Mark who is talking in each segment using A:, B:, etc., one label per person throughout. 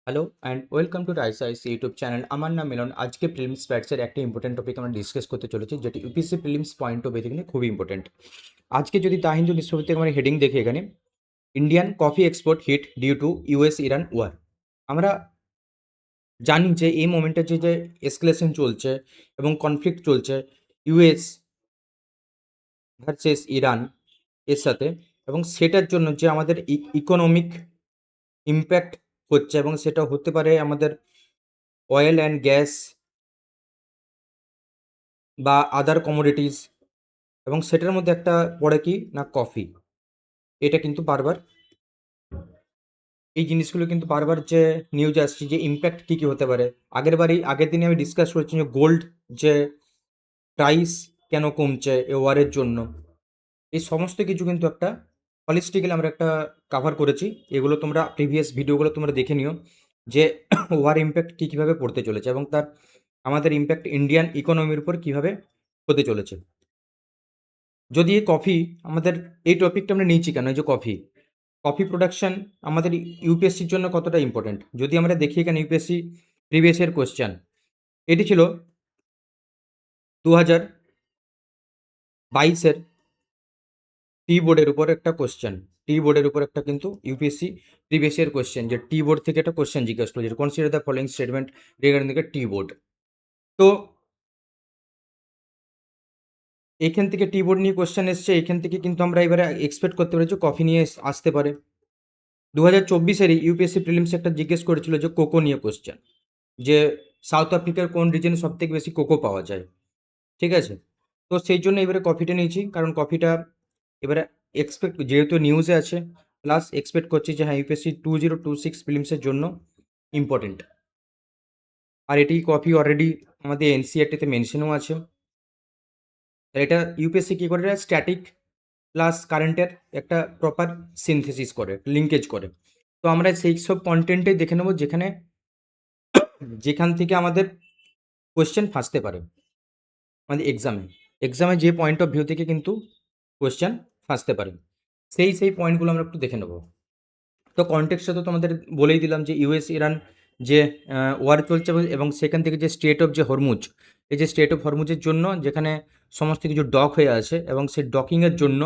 A: Hello and welcome to rice YouTube channel. আমার নাম মিলন। আজকে প্রিলিমস ব্যাটসের একটা ইম্পর্টেন্ট টপিক আমরা ডিসকাস করতে চলেছি, যেটি UPSC prelims point of view থেকে খুবই ইম্পর্টেন্ট। আজকে যদি দা হিন্দু নিউজ পেপার থেকে আমরা হেডিং দেখি, এখানে Indian coffee export hit due to US Iran war. আমরা জানি যে এই মোমেন্টে যে এসকেলেশন চলছে এবং কনফ্লিক্ট চলছে ইউএস ভার্সেস ইরান এর সাথে, এবং সেটার জন্য যে আমাদের ইকোনমিক ইম্প্যাক্ট হচ্ছে, এবং সেটা হতে পারে আমাদের অয়েল অ্যান্ড গ্যাস বা আদার কমোডিটিস, এবং সেটার মধ্যে একটা পড়ে কি না কফি। এটা কিন্তু বারবার এই জিনিসগুলো কিন্তু বারবার যে নিউজ আসছে যে ইম্প্যাক্ট কী কী হতে পারে। আগের দিনে আমি ডিসকাস করেছি যে গোল্ড যে প্রাইস কেন কমছে এ ওয়ারের জন্য। এই সমস্ত কিছু কিন্তু একটা হলিস্টিক্যালি আমরা একটা কাভার করেছি। এগুলো তোমরা প্রিভিয়াস ভিডিওগুলো তোমরা দেখে নিও যে ওয়ার ইম্প্যাক্ট কী কীভাবে পড়তে চলেছে, এবং তার আমাদের ইম্প্যাক্ট ইন্ডিয়ান ইকোনমির উপর কীভাবে হতে চলেছে। যদি এই কফি আমাদের এই টপিকটা আমরা নিয়েছি কেন, এই যে কফি কফি প্রোডাকশন আমাদের ইউপিএসসির জন্য কতটা ইম্পর্টেন্ট, যদি আমরা দেখি এখানে ইউপিএসসি প্রিভিয়াস ইয়ার কোশ্চেন এটি ছিল 2022-এর টি বোর্ডের উপর একটা কোশ্চেন। টি বোর্ডের উপর একটা কিন্তু ইউপিএসসি প্রিভিয়াস ইয়ার কোশ্চেন, যে টি বোর্ড থেকে একটা কোশ্চেন জিজ্ঞাসা করেছে, consider the following statement regarding the tea board. তো এখান থেকে টি বোর্ড নিয়ে কোশ্চেন এসছে, এখান থেকে কিন্তু আমরা এবারে এক্সপেক্ট করতে পারি যে কফি নিয়ে আসতে পারে। 2024-এরই ইউপিএসসি প্রিলিমস একটা জিজ্ঞেস করেছিল যে কোকো নিয়ে কোশ্চেন, যে সাউথ আফ্রিকার কোন রিজনে সবথেকে বেশি কোকো পাওয়া যায়। ঠিক আছে? তো সেই জন্য এবারে কফিটা নিয়েছি, কারণ কফিটা এবারে এক্সপেক্ট যেহেতু নিউজে আছে, প্লাস এক্সপেক্ট করছি যে হ্যাঁ ইউপিএসসি 2026 প্রিলিমসের জন্য ইম্পর্টেন্ট। আর এটি কফি অলরেডি আমাদের এনসিইআরটিতে মেনশনও আছে। এটা ইউপিএসসি কী করে, স্ট্যাটিক প্লাস কারেন্টের একটা প্রপার সিনথেসিস করে, লিঙ্কেজ করে। তো আমরা সেই সব কন্টেন্টেই দেখে নেব যেখান থেকে আমাদের কোয়েশ্চেন ফাঁসতে পারে আমাদের এক্সামে যে পয়েন্ট অফ ভিউ থেকে কিন্তু কোয়েশ্চেন ফাঁসতে পারে, সেই পয়েন্টগুলো আমরা একটু দেখে নেব। তো কনটেক্সটটা তো তোমাদের বলেই দিলাম যে ইউএস ইরান যে ওয়ার চলছে, এবং সেখান থেকে যে স্টেট অফ যে হরমুজ, এই যে স্টেট অফ হরমুজের জন্য যেখানে সমস্ত কিছু ডক হয়ে আছে, এবং সেই ডকিংয়ের জন্য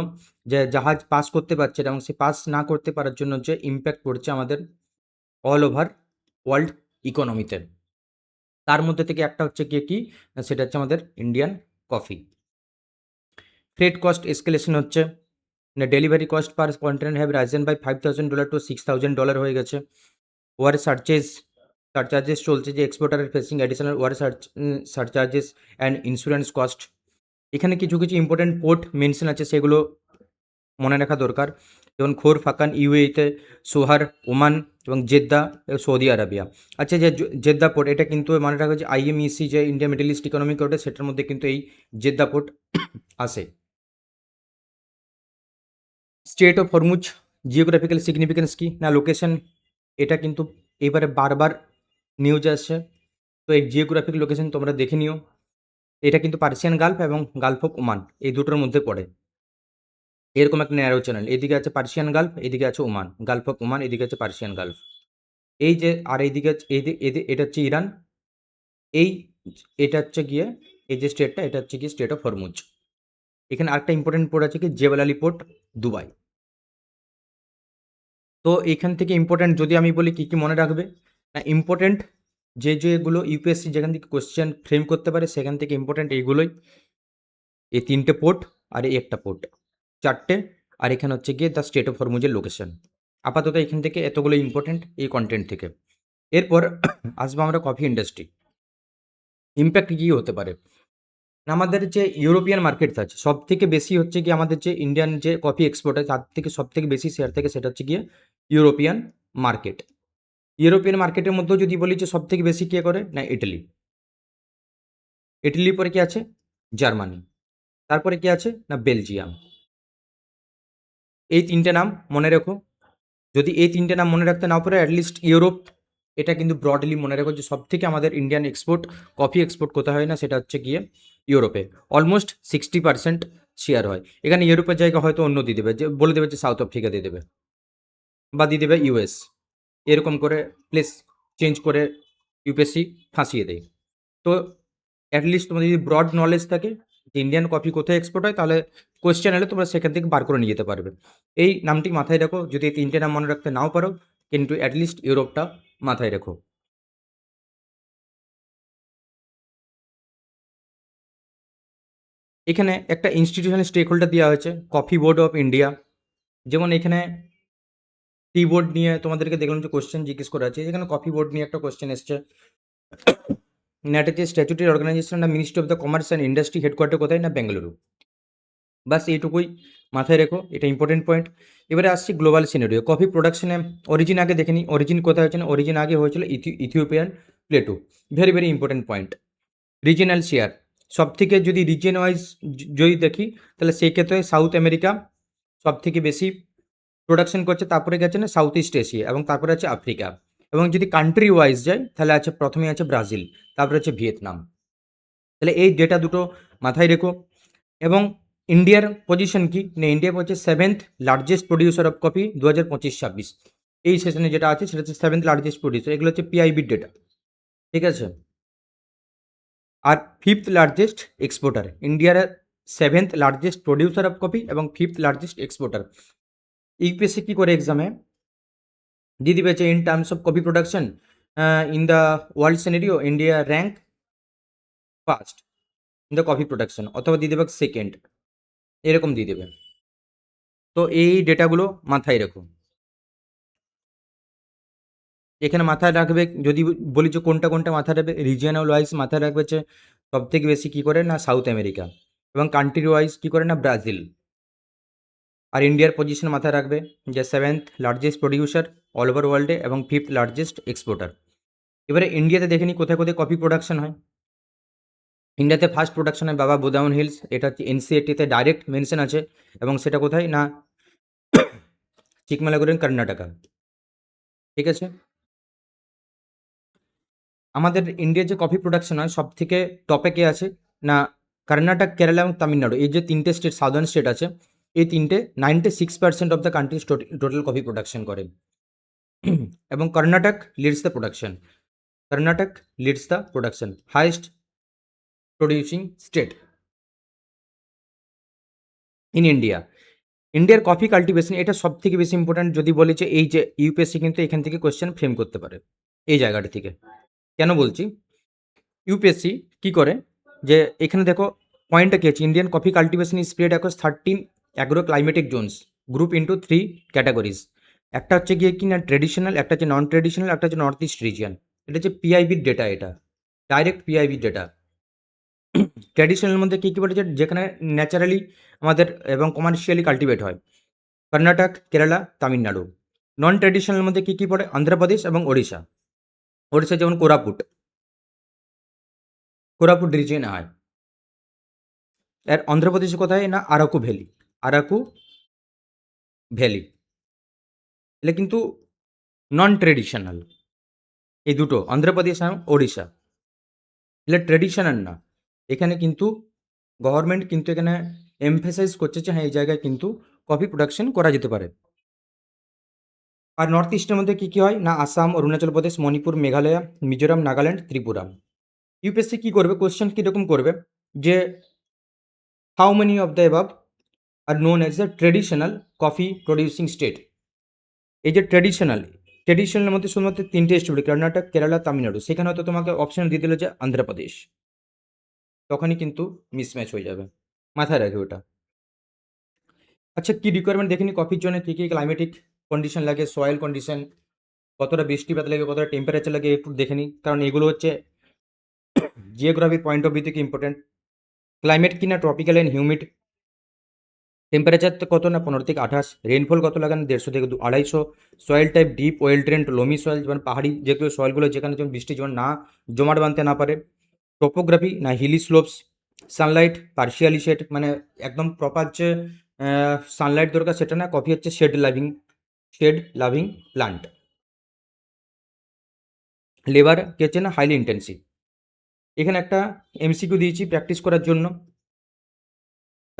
A: যে জাহাজ পাস করতে পারছে না, এবং সে পাস না করতে পারার জন্য যে ইম্প্যাক্ট পড়ছে আমাদের অল ওভার ওয়ার্ল্ড ইকোনমিতে। তার মধ্যে থেকে একটা হচ্ছে গিয়ে কি, সেটা হচ্ছে আমাদের Indian coffee. Freight cost escalation হচ্ছে, delivery cost per container have risen by $5,000 to $6,000 হয়ে গেছে। ওয়ার সারচার্জেস চলছে, যে এক্সপোর্টারের facing additional war surcharges and insurance cost. এখানে কিছু কিছু ইম্পর্টেন্ট পোর্ট মেনশন আছে, সেগুলো মনে রাখা দরকার, যেমন খোর ফাকান ইউএইতে, সোহার ওমান, এবং জেদ্দা সৌদি আরবিয়া। আচ্ছা, যে জেদ্দা পোর্ট, এটা কিন্তু মনে রাখা যে আইএমইসি যে ইন্ডিয়া মিডল ইস্ট ইকোনমিক কোর্টে, সেটার মধ্যে কিন্তু এই জেদ্দা পোর্ট আসে। State of Hormuz geographical significance কি না লোকেশন, এটা কিন্তু এবারে বারবার নিউজ আসছে। তো এই জিওগ্রাফিক লোকেশন তোমরা দেখে নিও। এটা কিন্তু পার্সিয়ান গালফ এবং গালফ অফ ওমান, এই দুটোর মধ্যে পড়ে। এরকম একটা ন্যারো চ্যানেল, এদিকে আছে পার্সিয়ান গালফ, এদিকে আছে ওমান, গালফ অফ ওমান, এদিকে আছে পার্সিয়ান গালফ। এই যে আর এইদিকে এটা হচ্ছে ইরান। এই এটা হচ্ছে গিয়ে এই যে স্টেটটা, এটা হচ্ছে গিয়ে স্টেট অফ হরমুজ। এখানে আরেকটা ইম্পর্টেন্ট পোর্ট আছে কি, জেবেল আলী পোর্ট, দুবাই। তো এখান থেকে ইম্পর্টেন্ট যদি আমি বলি কী কী মনে রাখবে, না ইম্পর্টেন্ট যেগুলো ইউপিএসসি যেখান থেকে কোশ্চেন ফ্রেম করতে পারে, সেখান থেকে ইম্পর্টেন্ট এইগুলোই, এই 3টে পোর্ট আর এই একটা পোর্ট, 4টে। আর এখানে হচ্ছে গিয়ে দ্য স্টেট অফ হরমুজের লোকেশন। আপাতত এখান থেকে এতগুলো ইম্পর্টেন্ট এই কন্টেন্ট থেকে। এরপর আসবো আমরা কফি ইন্ডাস্ট্রি, ইম্প্যাক্ট কী হতে পারে। আমাদের যে ইউরোপিয়ান মার্কেট আছে, সব থেকে বেশি হচ্ছে গিয়ে আমাদের যে ইন্ডিয়ান যে কফি এক্সপোর্ট হয়, তার থেকে সব থেকে বেশি শেয়ার থাকে, সেটা হচ্ছে গিয়ে ইউরোপিয়ান মার্কেট। ইউরোপিয়ান মার্কেটের মধ্যেও যদি বলি যে সব থেকে বেশি কে করে, না ইটালি। ইটালির পরে কি আছে, জার্মানি। তারপরে কি আছে, না বেলজিয়াম। এই 3টে নাম মনে রেখো। যদি এই 3টে নাম মনে রাখতে নাও পারো, অ্যাটলিস্ট ইউরোপ, এটা কিন্তু ব্রডলি মনে রেখো যে সব থেকে আমাদের ইন্ডিয়ান এক্সপোর্ট কফি এক্সপোর্ট কোথায় হয় না, সেটা হচ্ছে গিয়ে ইউরোপে। অলমোস্ট 60% শেয়ার হয়। এখানে ইউরোপের জায়গা হয়তো অন্য দিয়ে দেবে, যে বলে দেবে যে সাউথ আফ্রিকা দিয়ে দেবে, বা দিয়ে দেবে ইউএস, এরকম করে প্লেস চেঞ্জ করে ইউপিএসসি ফাঁসিয়ে দেয়। তো অ্যাটলিস্ট তোমাদের যদি ব্রড নলেজ থাকে যে ইন্ডিয়ান কফি কোথায় এক্সপোর্ট হয়, তাহলে কোয়েশ্চেন এলে তোমরা সেখান থেকে বার করে নিয়ে যেতে পারবে। এই নামটি মাথায় রাখো, যদি এই 3টে নাম মনে রাখতে নাও পারো, কিন্তু অ্যাটলিস্ট ইউরোপটা মাথায় রেখো। এখানে একটা ইনস্টিটিউশনাল স্টেক হোল্ডার দেওয়া হয়েছে, কফি বোর্ড অফ ইন্ডিয়া। যেমন এখানে টি বোর্ড নিয়ে তোমাদেরকে দেখলাম যে কোশ্চেন জিজ্ঞেস করা আছে, এখানে কফি বোর্ড নিয়ে একটা কোশ্চেন এসছে। নেট স্ট্যাচুটারি অর্গানাইজেশন না ministry of the commerce and industry headquarter কোথায় না বেঙ্গালুরু। বাস এইটুকুই মাথায় রেখো, এটা ইম্পর্টেন্ট পয়েন্ট। এবারে আসছি গ্লোবাল সিনারিও। কফি প্রোডাকশনে অরিজিন আগে দেখে নিই, অরিজিন কোথায় হয়েছে না, অরিজিন আগে হয়েছিল Ethiopian Plato. Very very important point. Regional share সব থেকে যদি রিজিয়ন ওয়াইজ যদি দেখি, তাহলে সেই ক্ষেত্রে সাউথ আমেরিকা সব থেকে বেশি প্রোডাকশন করছে, তারপরে গেছে না সাউথ ইস্ট এশিয়া, এবং তারপরে আছে আফ্রিকা। এবং যদি কান্ট্রি ওয়াইজ যায়, তাহলে আছে প্রথমে আছে ব্রাজিল, তারপরে আছে ভিয়েতনাম। তাহলে এই ডেটা দুটো মাথায় রেখো। এবং ইন্ডিয়ার পজিশন কি না, ইন্ডিয়া হচ্ছে 7th largest producer of coffee 2025-26। এই সেশনে যেটা আছে সেটা হচ্ছে 7th লার্জেস্ট প্রডিউসার, এগুলো হচ্ছে পিআইবির ডেটা, ঠিক আছে। আর 5th লার্জেস্ট এক্সপোর্টার, ইন্ডিয়ার 7th largest producer of coffee এবং 5th লার্জেস্ট এক্সপোর্টার। ইউপিএসসি কী করে এক্সামে দিয়ে দিবে যে in terms of coffee production in the world scenario India rank first in the coffee production, অথবা দিয়ে দেবে সেকেন্ড, এরকম দিয়ে দেবে। তো এই ডেটাগুলো মাথায় রাখুন। এখানে মাথায় রাখবে, যদি বলি যে কোনটা কোনটা মাথায় রাখবে, রিজিয়নাল ওয়াইজ মাথায় রাখবে যে সব থেকে বেশি কী করে না সাউথ আমেরিকা, এবং কান্ট্রি ওয়াইজ কী করে না ব্রাজিল। আর ইন্ডিয়ার পজিশন মাথায় রাখবে যে 7th largest producer all over ওয়ার্ল্ডে এবং 5th লার্জেস্ট এক্সপোর্টার। এবারে ইন্ডিয়াতে দেখে নিই কোথায় কোথায় কফি প্রোডাকশন হয়। ইন্ডিয়াতে ফার্স্ট প্রোডাকশন হয় বাবা বুদাউন হিলস, এটা হচ্ছে এনসিএটিতে ডাইরেক্ট মেনশন আছে, এবং সেটা কোথায় না চিকমালাগুড়ি কর্ণাটকা, ঠিক আছে। আমাদের ইন্ডিয়ার যে কফি প্রোডাকশন হয় সব থেকে টপে কে আছে না কর্ণাটক, কেরালা এবং তামিলনাড়ু, এই যে 3টে স্টেট সাউদার্ন স্টেট আছে, এই 3টে 96% of the countries total coffee production করে। এবং Karnataka Leeds the production, Karnataka Leeds the production, highest producing state in India. ইন্ডিয়ার কফি কাল্টিভেশন, এটা সব থেকে বেশি ইম্পর্ট্যান্ট। যদি বলি যে এই যে ইউপিএসসি কিন্তু এখান থেকে কোয়েশ্চেন ফ্রেম করতে পারে এই জায়গাটা থেকে। কেন বলছি, ইউপিএসসি কী করে যে এখানে দেখো পয়েন্টটা কী আছে, Indian coffee cultivation is spread across 13 agro climatic Jones, group into 3 categories. একটা হচ্ছে গিয়ে কি না ট্রেডিশনাল, একটা হচ্ছে নন ট্রেডিশনাল, একটা হচ্ছে নর্থ ইস্ট রিজিয়ন। এটা হচ্ছে পিআইবির ডেটা, এটা ডাইরেক্ট পিআইবির ডেটা। ট্র্যাডিশনাল মধ্যে কী কী বলেছে, যেখানে ন্যাচারালি আমাদের এবং কমার্শিয়ালি কাল্টিভেট হয়, কর্ণাটক, কেরালা, তামিলনাড়ু। নন ট্র্যাডিশনাল মধ্যে কী কী পড়ে, অন্ধ্রপ্রদেশ এবং ওড়িশা। ওড়িশা যেমন কোরাপুট, কোরাপুট রিজিয়নে হয়। আর অন্ধ্রপ্রদেশে কোথায় না আরাকু ভ্যালি, আরাকু ভ্যালি। এগুলো কিন্তু নন ট্রেডিশনাল, এই দুটো অন্ধ্রপ্রদেশ এবং ওড়িশা। এগুলো ট্রেডিশনাল না। এখানে কিন্তু গভর্নমেন্ট কিন্তু এখানে এমফেসাইজ করছে যে হ্যাঁ এই জায়গায় কিন্তু কফি প্রোডাকশন করা যেতে পারে। আর নর্থ ইস্টের মধ্যে কী কী হয় না আসাম, অরুণাচল প্রদেশ, মণিপুর, মেঘালয়, মিজোরাম, নাগাল্যান্ড, ত্রিপুরা। ইউপিএসসি কী করবে, কোশ্চেন কীরকম করবে যে how many of the above are known as the traditional coffee producing state. এই যে ট্রেডিশনালের মধ্যে শুধুমাত্র 3টে স্টেট, কর্ণাটক, কেরালা, তামিলনাড়ু, সেখানে হয়তো তোমাকে অপশন দিয়ে দিল যে অন্ধ্রপ্রদেশ, তখনই কিন্তু মিসম্যাচ হয়ে যাবে, মাথায় রাখবে ওটা। আচ্ছা, কী রিকোয়ারমেন্ট দেখে নিই, কফির জন্য কী কী ক্লাইমেটিক কন্ডিশন লাগে, সয়েল কন্ডিশন, কতটা বৃষ্টিপাত লাগে, কতটা টেম্পারেচার লাগে, একটু দেখে নিই, কারণ এগুলো হচ্ছে জিওগ্রাফির পয়েন্ট অফ ভিউ থেকে ইম্পর্টেন্ট। ক্লাইমেট কি না ট্রপিক্যাল অ্যান্ড হিউমিড, টেম্পারেচার তো কত না 15 থেকে 28, রেনফল কত লাগে না 150 থেকে 250, soil type deep well trend loamy soil, যেমন পাহাড়ি যেগুলো সয়েলগুলো যেখানে যেমন বৃষ্টি যেমন না জমাট বাঁধতে না পারে। টোপোগ্রাফি না hilly slopes, sunlight partially shade, মানে একদম প্রপার যে সানলাইট দরকার সেটা না, কফি হচ্ছে শেড লাভিং প্লান্ট। লেবার কে হচ্ছে না হাইলি ইন্টেন্সিভ। এখানে একটা এমসিকিউ দিয়েছি প্র্যাকটিস করার জন্য,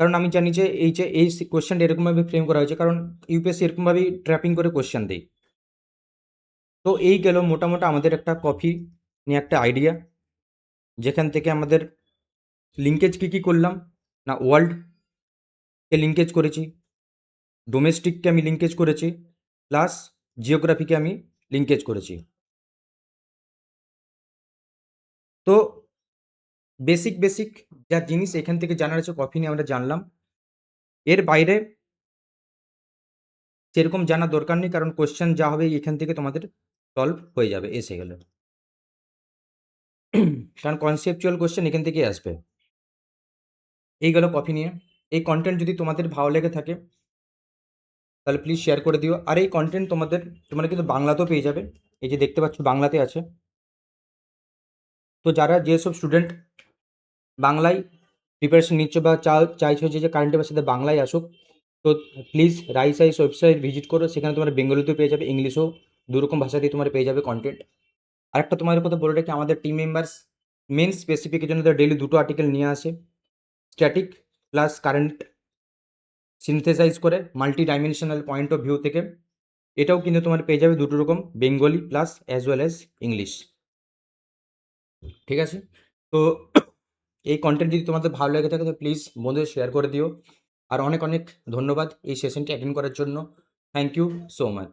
A: কারণ আমি জানি যে এই কোয়েশ্চেনটা এরকমভাবে ফ্রেম করা হয়েছে, কারণ ইউপিএসসি এরকমভাবেই ট্র্যাপিং করে কোয়েশ্চেন দেয়। তো এই গেল মোটামুটি আমাদের একটা কফি নিয়ে একটা আইডিয়া, যেখান থেকে আমাদের লিঙ্কেজ কী করলাম না, ওয়ার্ল্ডকে লিঙ্কেজ করেছি, ডোমেস্টিককে আমি লিঙ্কেজ করেছি, প্লাস জিওগ্রাফিকে আমি লিঙ্কেজ করেছি। তো বেসিক যা জিনিস এখান থেকে জানার আছে কফি নিয়ে আমরা জানলাম। এর বাইরে সেরকম জানার দরকার নেই, কারণ কোয়েশ্চেন যা হবে এখান থেকে তোমাদের সলভ হয়ে যাবে এসে গেলে। কারণ কনসেপচুয়াল কোয়েশ্চেন এখান থেকেই আসবে। এই গেল কফি নিয়ে। এই কন্টেন্ট যদি তোমাদের ভালো লেগে থাকে তাহলে প্লিজ শেয়ার করে দিও। আর এই কন্টেন্ট তোমরা কিন্তু বাংলাতেও পেয়ে যাবে, এই যে দেখতে পাচ্ছ বাংলাতে আছে। তো যারা যেসব স্টুডেন্ট বাংলায় প্রিপারেশন নিচ্ছ বা চাইছো যে কারেন্ট অ্যাফেয়ার্স সাথে বাংলায় আসুক, তো প্লিজ রাইস আইস ওয়েবসাইট ভিজিট করো, সেখানে তোমরা বেঙ্গলিতেও পেয়ে যাবে, ইংলিশও, দুরকম ভাষাতেই তোমরা পেয়ে যাবে কন্টেন্ট। আরেকটা তোমাদের কথা বলে রাখি, আমাদের টিম মেম্বার্স মেন স্পেসিফিকের জন্য ডেলি 2টো আর্টিকেল নিয়ে আসে, স্ট্যাটিক প্লাস কারেন্ট সিনথেসাইজ করে multi dimensional point of view থেকে। এটাও কিন্তু তোমার পেয়ে যাবে দুটো রকম, Bengali plus as well as English. ঠিক আছে? তো এই কন্টেন্ট যদি তোমাদের ভালো লেগে থাকে তো প্লিজ বন্ধুদের শেয়ার করে দিও। আর অনেক অনেক ধন্যবাদ এই সেশনটি অ্যাটেন্ড করার জন্য। Thank you so much.